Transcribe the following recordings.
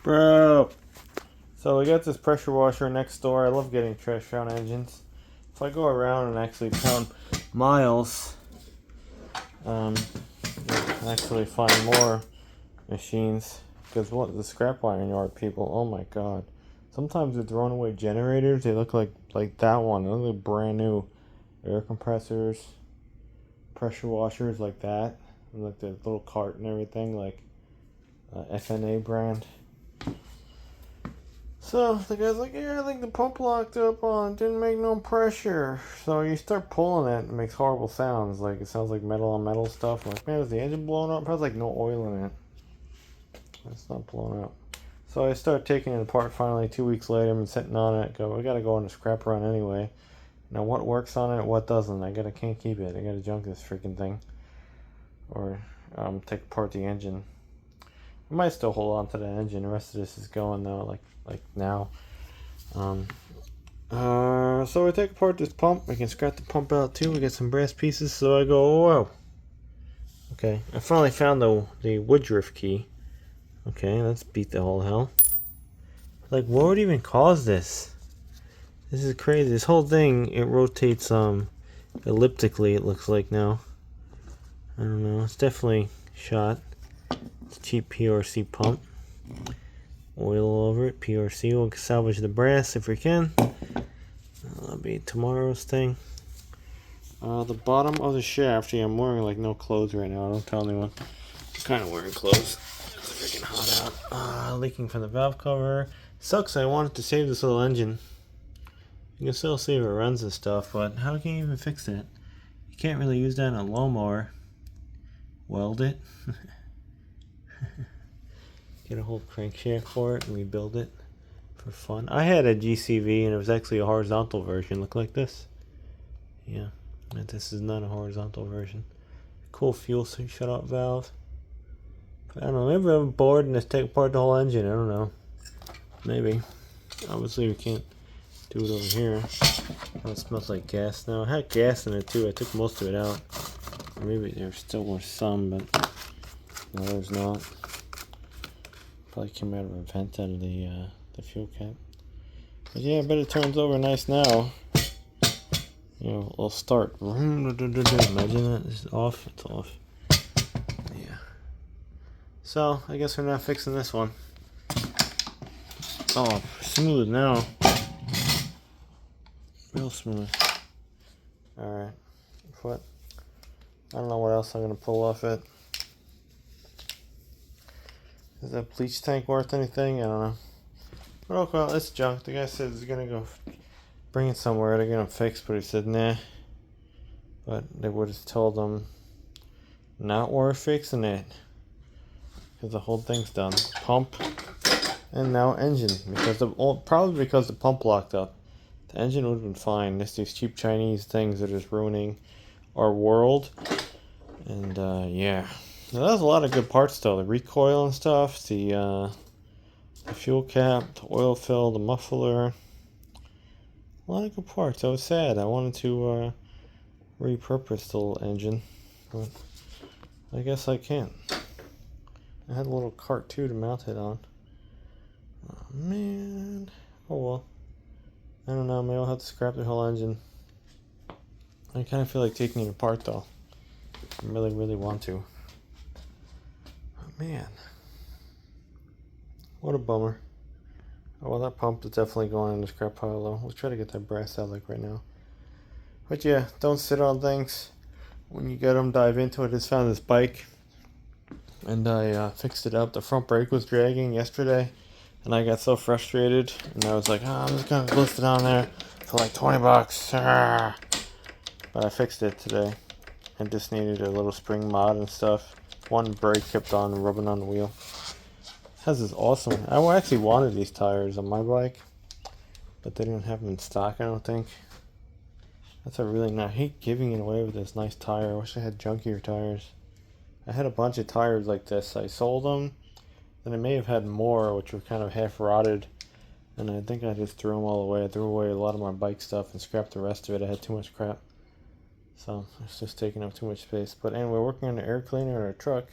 Bro. So we got this pressure washer next door. I love getting trash found engines. If I go around and actually count miles, you'll actually find more machines. Because what the scrap iron yard people, oh my god. Sometimes they're throwing away generators. They look like that one. They look like brand new air compressors, pressure washers like that, and like the little cart and everything, like FNA brand. So the guy's like, yeah, I think the pump locked up on, didn't make no pressure. So you start pulling it, it makes horrible sounds. Like it sounds like metal on metal stuff. I'm like, man, is the engine blowing up? It has like no oil in it. It's not blowing up. So I start taking it apart finally 2 weeks later. I'm sitting on it. We gotta go on a scrap run anyway. Now what works on it, what doesn't? Can't keep it. I gotta junk this freaking thing. Or take apart the engine. I might still hold on to the engine. The rest of this is going though, like now. So we take apart this pump. We can scrap the pump out too. We get some brass pieces. So I go, whoa. Okay, I finally found the Woodruff key. Okay, let's beat the whole hell. Like, what would even cause this? This is crazy. This whole thing, it rotates elliptically. It looks like now. I don't know. It's definitely shot. It's a cheap PRC pump. Oil all over it. PRC. We'll salvage the brass if we can. That'll be tomorrow's thing. The bottom of the shaft. Yeah, I'm wearing like no clothes right now. Don't tell anyone. I'm kind of wearing clothes. It's freaking hot out. Leaking from the valve cover. Sucks. I wanted to save this little engine. You can still see if it runs and stuff, but how can you even fix it? You can't really use that in a lawnmower. Weld it. Get a whole crankshaft for it and rebuild it for fun. I had a GCV and it was actually a horizontal version. Look like this. Yeah, and this is not a horizontal version. Cool fuel shut-off valve. I don't know, maybe I'm bored and just take apart the whole engine. I don't know. Maybe. Obviously we can't do it over here. Oh, it smells like gas now. I had gas in it too. I took most of it out. Maybe there still was some, but no, there's not. Probably came out of a vent out of the fuel cap. But yeah, I bet it turns over nice now. You know, it'll start. Imagine that. Is it off? It's off. Yeah. So, I guess we're not fixing this one. Oh, smooth now. Real smooth. Alright. What? I don't know what else I'm going to pull off it. Is that bleach tank worth anything? I don't know. But okay, well, it's junk. The guy said he's going to go bring it somewhere to get him fixed, but he said nah. But they would have told him not worth fixing it. Because the whole thing's done. Pump and now engine. Probably because the pump locked up. The engine would have been fine. These cheap Chinese things are just ruining our world. And yeah. Now, there's a lot of good parts though. The recoil and stuff. The fuel cap, the oil fill, the muffler. A lot of good parts. I was sad. I wanted to repurpose the little engine. But I guess I can't. I had a little cart too to mount it on. Oh man. Oh well. I don't know. Maybe I'll have to scrap the whole engine. I kind of feel like taking it apart though. I really, really want to. Oh man. What a bummer. Oh well, that pump is definitely going in the scrap pile though. Let's try to get that brass out like right now. But yeah, don't sit on things. When you get them, dive into it. Just found this bike. And I fixed it up. The front brake was dragging yesterday. And I got so frustrated. And I was like, I'm just going to list it on there for like $20. But I fixed it today. I just needed a little spring mod and stuff. One brake kept on rubbing on the wheel. It has this awesome... I actually wanted these tires on my bike. But they didn't have them in stock, I don't think. That's a really nice... I hate giving it away with this nice tire. I wish I had junkier tires. I had a bunch of tires like this. I sold them. Then I may have had more, which were kind of half rotted. And I think I just threw them all away. I threw away a lot of my bike stuff and scrapped the rest of it. I had too much crap. So it's just taking up too much space. But anyway, working on the air cleaner in our truck.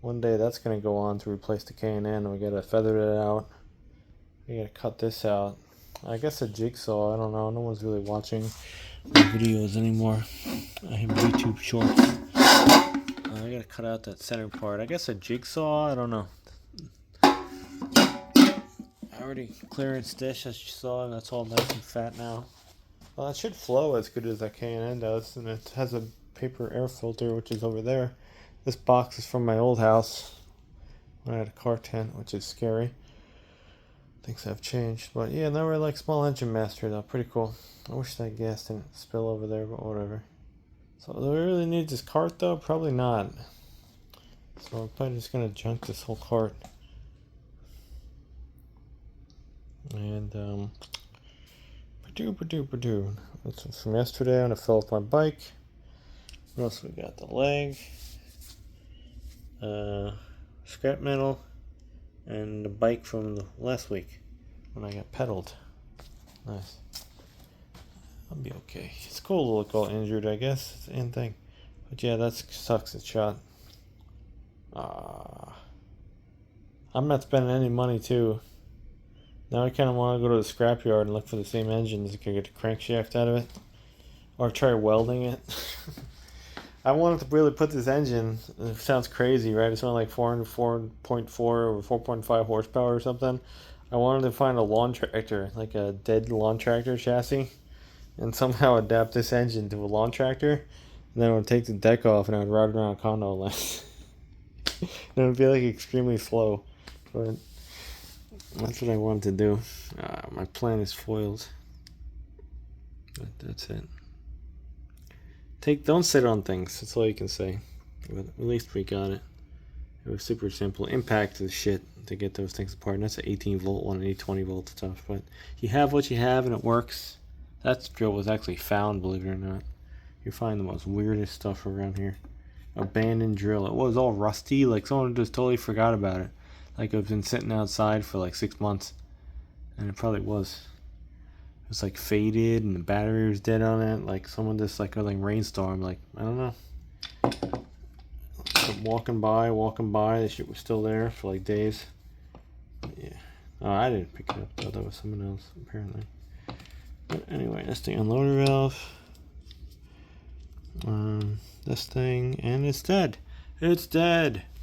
one day that's gonna go on to replace the K&N. We gotta feather it out. We gotta cut this out. I guess a jigsaw. I don't know. No one's really watching my videos anymore. I have YouTube shorts. I gotta cut out that center part. I guess a jigsaw. I don't know. I already clearanced this, as you saw, and that's all nice and fat now. Well, it should flow as good as that K&N does, and it has a paper air filter, which is over there. This box is from my old house when I had a car tent, which is scary. Things have changed, but yeah, now we're like small engine master though. Pretty cool. I wish that gas didn't spill over there, but whatever. So do we really need this cart though? Probably not. So I'm probably just gonna junk this whole cart. And this was from yesterday. I'm gonna fill up my bike. What else we got? The leg, scrap metal, and the bike from the last week when I got pedaled. Nice. I'll be okay. It's cool to look all injured, I guess. It's the end thing. But yeah, that sucks. It's shot. I'm not spending any money too. Now I kind of want to go to the scrapyard and look for the same engine to get the crankshaft out of it, or try welding it. I wanted to really put this engine. It sounds crazy, right? It's only like 4.4 or 4.5 horsepower or something. I wanted to find a lawn tractor, like a dead lawn tractor chassis, and somehow adapt this engine to a lawn tractor. And then I would take the deck off and I would ride around condo land. And it would be like extremely slow, but that's what I wanted to do. My plan is foiled. But that's it. Don't sit on things. That's all you can say. But at least we got it. It was super simple. Impact is shit to get those things apart. And that's an 18 volt one and 820 volt stuff. But you have what you have and it works. That drill was actually found, believe it or not. You find the most weirdest stuff around here. Abandoned drill. It was all rusty. Like someone just totally forgot about it. Like it's been sitting outside for like 6 months. And it probably was. It was like faded and the battery was dead on it. Like someone just like rainstorm. Like, I don't know. Walking by, the shit was still there for like days. But yeah. Oh, I didn't pick it up though. That was someone else apparently. But anyway, that's the unloader valve. This thing, and it's dead. It's dead.